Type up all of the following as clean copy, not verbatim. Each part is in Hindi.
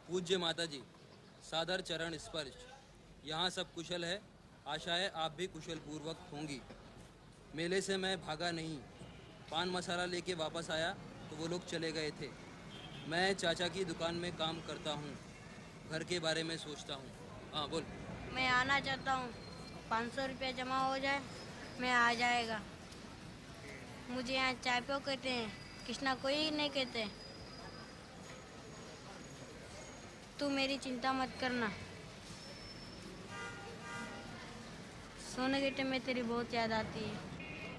पूज्य माता जी, सादर चरण स्पर्श। यहाँ सब कुशल है, आशा है आप भी कुशल पूर्वक होंगी। मेले से मैं भागा नहीं, पान मसाला लेके वापस आया तो वो लोग चले गए थे। मैं चाचा की दुकान में काम करता हूँ, घर के बारे में सोचता हूँ। हाँ बोल। मैं आना चाहता हूँ, 500 रुपया जमा हो जाए मैं आ जाएगा। मुझे यहाँ चाय पे कहते हैं, कृष्णा कोई नहीं कहते। तू मेरी चिंता मत करना। सोने के टाइम में तेरी बहुत याद आती है।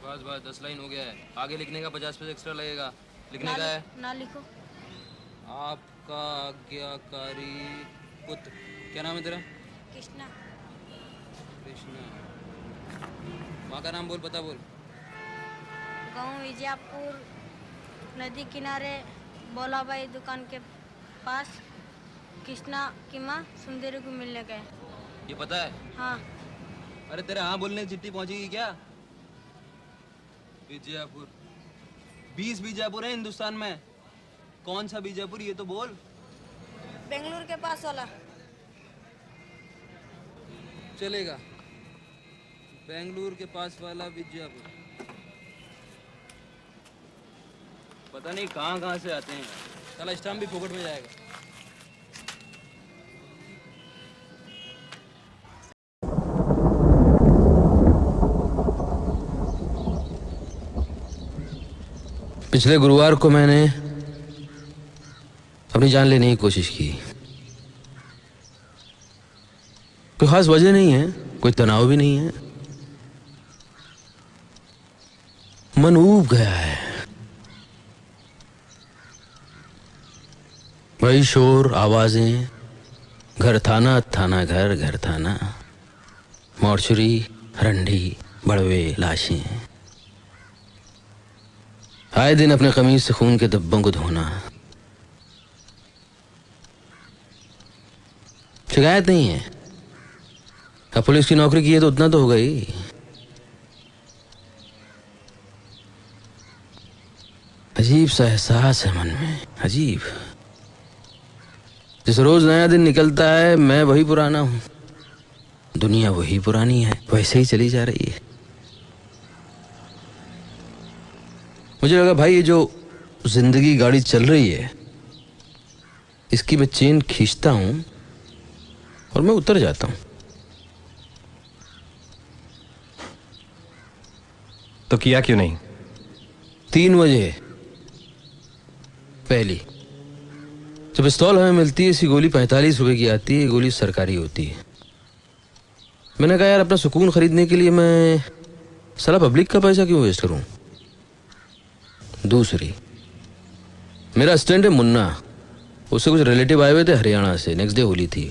बस बस 10 लाइन हो गया है, आगे लिखने का 50 पैसे एक्स्ट्रा लगेगा। लिखने का है ना लिखो। आपका आज्ञाकारी पुत्र। क्या नाम है तेरा? कृष्णा। कृष्णा। माँ का नाम बोल, पता बोल। गाँव विजयपुर, नदी किनारे, बोलाबाई दुकान के पास। कृष्णा की माँ सुंदरी को मिलने गए। ये पता है? हाँ। अरे तेरे हाँ बोलने की चिट्ठी पहुंचेगी क्या? बीजापुर, 20 बीजापुर है हिंदुस्तान में। कौन सा बीजापुर ये तो बोल। बेंगलुरु के पास वाला। चलेगा, बेंगलुरु के पास वाला बीजापुर। पता नहीं कहाँ कहाँ से आते हैं, साला स्टाम्प भी फोकट में जाएगा। पिछले गुरुवार को मैंने अपनी जान लेने की कोशिश की। कोई खास वजह नहीं है, कोई तनाव भी नहीं है, मन ऊब गया है। वही शोर, आवाजें, घर थाना, थाना घर, घर थाना, मॉर्चरी, रंडी, बड़वे, लाशें। आए दिन अपने कमीज से खून के धब्बों को धोना। शिकायत नहीं है, अब पुलिस की नौकरी की है तो उतना तो हो गई। अजीब सा एहसास है मन में, अजीब। जिस रोज नया दिन निकलता है मैं वही पुराना हूं, दुनिया वही पुरानी है, वैसे ही चली जा रही है। मुझे लगा भाई ये जो जिंदगी गाड़ी चल रही है इसकी मैं चेन खींचता हूं और मैं उतर जाता हूं। तो किया क्यों नहीं? 3 बजे पहली जब पिस्तौल हमें मिलती है, इसी गोली 45 रुपए की आती है, ये गोली सरकारी होती है। मैंने कहा यार अपना सुकून खरीदने के लिए मैं साला पब्लिक का पैसा क्यों वेस्ट करूं। दूसरी, मेरा असिस्टेंट है मुन्ना, उससे कुछ रिलेटिव आए हुए थे हरियाणा से, नेक्स्ट डे होली थी।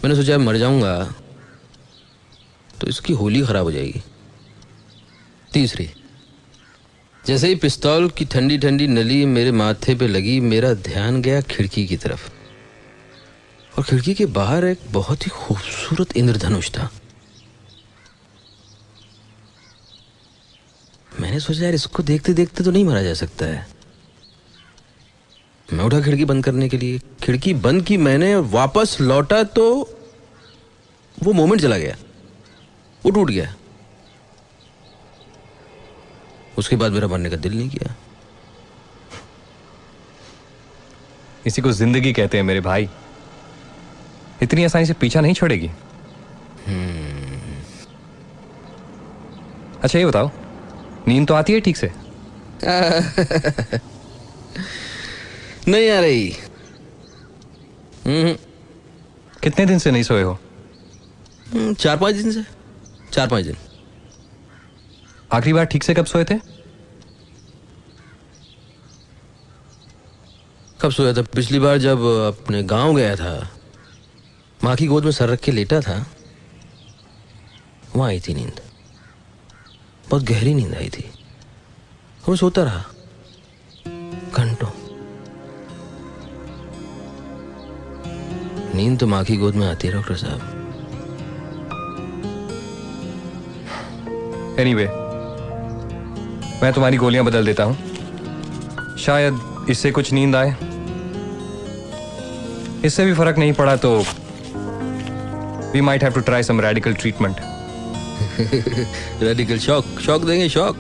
मैंने सोचा मर जाऊंगा तो इसकी होली खराब हो जाएगी। तीसरी, जैसे ही पिस्तौल की ठंडी ठंडी नली मेरे माथे पे लगी, मेरा ध्यान गया खिड़की की तरफ, और खिड़की के बाहर एक बहुत ही खूबसूरत इंद्रधनुष था। मैंने सोचा यार इसको देखते देखते तो नहीं मरा जा सकता है। मैं उठा खिड़की बंद करने के लिए, खिड़की बंद की मैंने, वापस लौटा तो वो मोमेंट चला गया, वो टूट गया। उसके बाद मेरा मरने का दिल नहीं किया। इसी को जिंदगी कहते हैं मेरे भाई, इतनी आसानी से पीछा नहीं छोड़ेगी। अच्छा ये बताओ, नींद तो आती है ठीक से? नहीं आ रही। कितने दिन से नहीं सोए हो? 4-5 दिन से। 4-5 दिन। आखिरी बार ठीक से कब सोए थे? कब सोया था? पिछली बार जब अपने गांव गया था, माँ की गोद में सर रख के लेटा था, वहां आई थी नींद, बहुत गहरी नींद आई थी। मैं सोता रहा घंटों। नींद तो माँ की गोद में आती है डॉक्टर साहब। एनीवे, मैं तुम्हारी गोलियां बदल देता हूं, शायद इससे कुछ नींद आए। इससे भी फर्क नहीं पड़ा तो we might have to try some radical treatment. Radical shock, shock देंगे शॉक।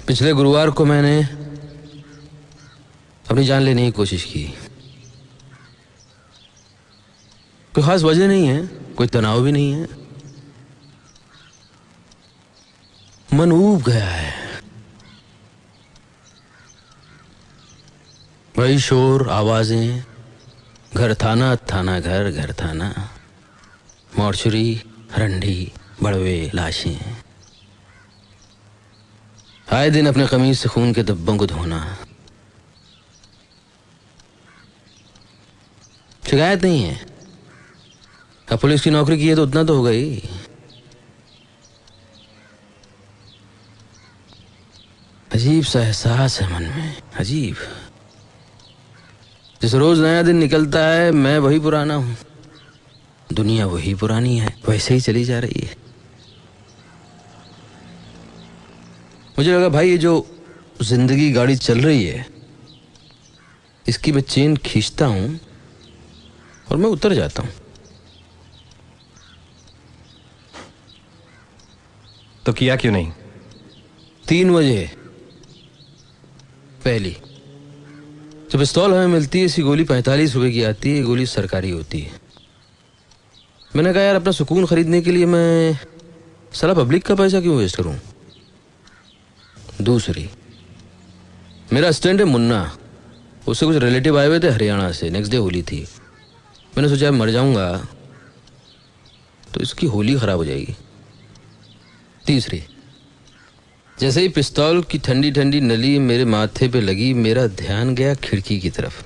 पिछले गुरुवार को मैंने अपनी जान लेने की कोशिश की। कोई खास वजह नहीं है, कोई तनाव भी नहीं है, मन ऊब गया है। वही शोर, आवाजें, घर थाना, थाना घर, घर थाना, मॉर्चरी, रंडी, बड़वे, लाशें। आए दिन अपने कमीज से खून के धब्बों को धोना। शिकायत नहीं है, अब पुलिस की नौकरी की है तो उतना तो हो गई। अजीब सा एहसास है मन में, अजीब। जिस रोज नया दिन निकलता है मैं वही पुराना हूं, दुनिया वही पुरानी है, वैसे ही चली जा रही है। मुझे लगा भाई ये जो जिंदगी गाड़ी चल रही है इसकी मैं चेन खींचता हूं और मैं उतर जाता हूं। तो किया क्यों नहीं? 3 वजह। पहली, जो पिस्तौल हमें मिलती है इसी गोली 45 रुपए की आती है, ये गोली सरकारी होती है। मैंने कहा यार अपना सुकून खरीदने के लिए मैं साला पब्लिक का पैसा क्यों वेस्ट करूं। दूसरी, मेरा असिस्टेंट है मुन्ना, उससे कुछ रिलेटिव आए हुए थे हरियाणा से, नेक्स्ट डे होली थी। मैंने सोचा मर जाऊंगा तो इसकी होली खराब हो जाएगी। तीसरी, जैसे ही पिस्तौल की ठंडी ठंडी नली मेरे माथे पे लगी मेरा ध्यान गया खिड़की की तरफ,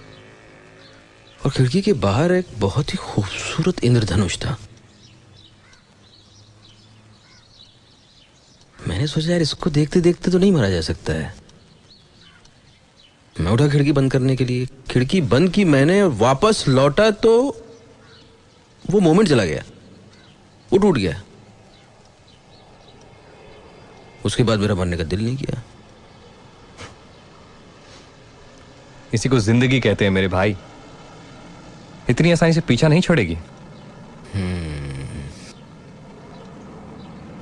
और खिड़की के बाहर एक बहुत ही खूबसूरत इंद्रधनुष था। मैंने सोचा यार इसको देखते देखते तो नहीं मरा जा सकता है। मैं उठा खिड़की बंद करने के लिए, खिड़की बंद की मैंने, वापस लौटा तो वो मोमेंट चला गया, वो टूट गया। उसके बाद मेरा मरने का दिल नहीं किया। इसी को जिंदगी कहते हैं मेरे भाई, इतनी आसानी से पीछा नहीं छोड़ेगी।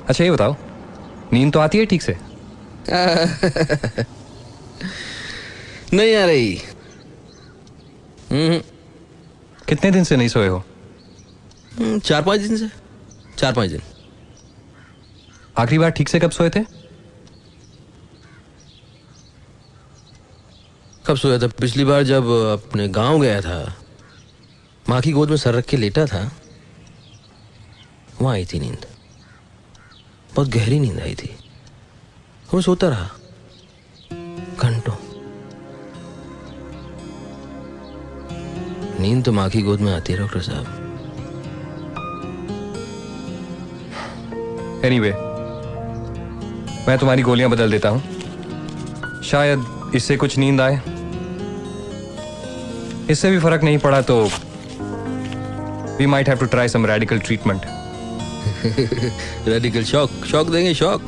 अच्छा ये बताओ, नींद तो आती है ठीक से? नहीं आ रही। कितने दिन से नहीं सोए हो? 4-5 दिन से, 4-5 दिन। आखिरी बार ठीक से कब सोए थे? कब सोया था? पिछली बार जब अपने गांव गया था, माँ की गोद में सर रख के लेटा था, वहां आई थी नींद। बहुत गहरी नींद आई थी। मैं सोता रहा घंटों। नींद तो माँ की गोद में आती है डॉक्टर साहब। एनीवे, मैं तुम्हारी गोलियां बदल देता हूं, शायद इससे कुछ नींद आए। इससे भी फर्क नहीं पड़ा तो we might have to try some radical treatment. Radical shock, shock देंगे शॉक।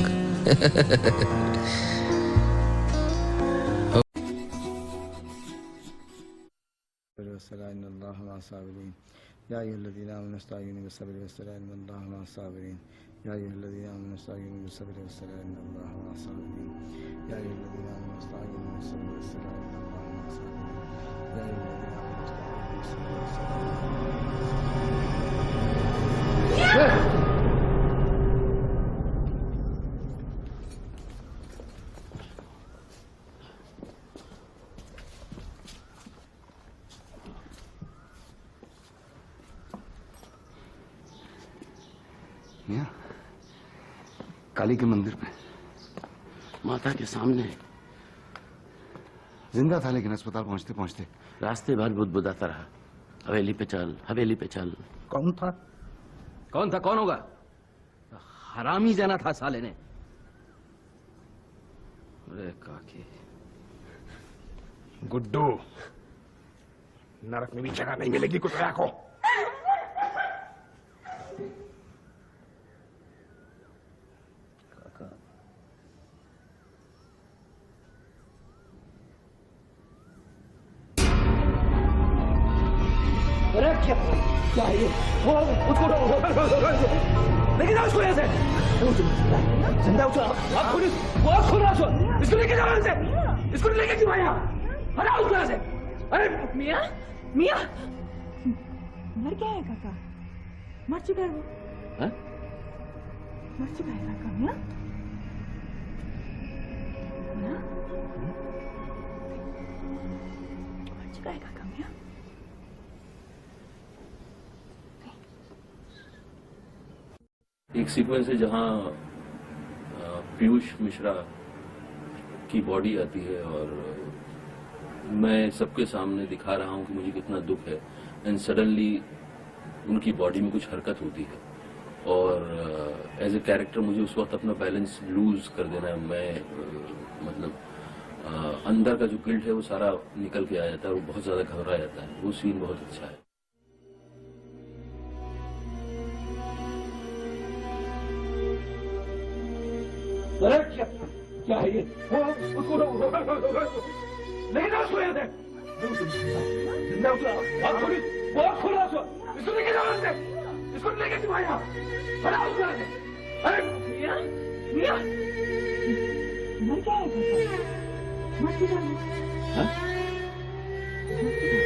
यहाँ काली के मंदिर पे माता के सामने जिंदा था, लेकिन अस्पताल पहुंचते पहुंचते रास्ते भर बुदबुदाता रहा, हवेली पे चल, हवेली पे चल। कौन था? कौन था? कौन होगा? हरामी जाना था साले ने। अरे काकी, गुड्डू, नरक में भी जगह नहीं मिलेगी कुत्ते को। क्या है ये? उसको लेके जाओ इसको यहाँ से। जिंदा उठो आप पुलिस वो आप खोलो इसको लेके जाओ यहाँ से। इसको लेके क्यों आया? हटाओ उसको यहाँ से। अरे मियाँ मियाँ मर गया है काका, मर चुका है वो, हाँ? मर चुका है काका। मियाँ मियाँ मर चुका है काका। मियाँ एक सीक्वेंस है जहां पीयूष मिश्रा की बॉडी आती है और मैं सबके सामने दिखा रहा हूं कि मुझे कितना दुख है एंड सडनली उनकी बॉडी में कुछ हरकत होती है और एज ए कैरेक्टर मुझे उस वक्त अपना बैलेंस लूज कर देना है। मैं मतलब अंदर का जो गिल्ट है वो सारा निकल के आ जाता है और बहुत ज्यादा घबरा जाता है। वो सीन बहुत अच्छा है। अरे क्या है ये? उसको लेके जाओ उसको यहाँ से। जिंदा उठो आप पुलिस वो आप खोलो इसको लेके जाओ यहाँ से। इसको लेके क्यों आया? हटाओ उसको यहाँ से। अरे मियाँ मियाँ मर गया है काका, मर चुका है वो, हाँ? मर चुका है।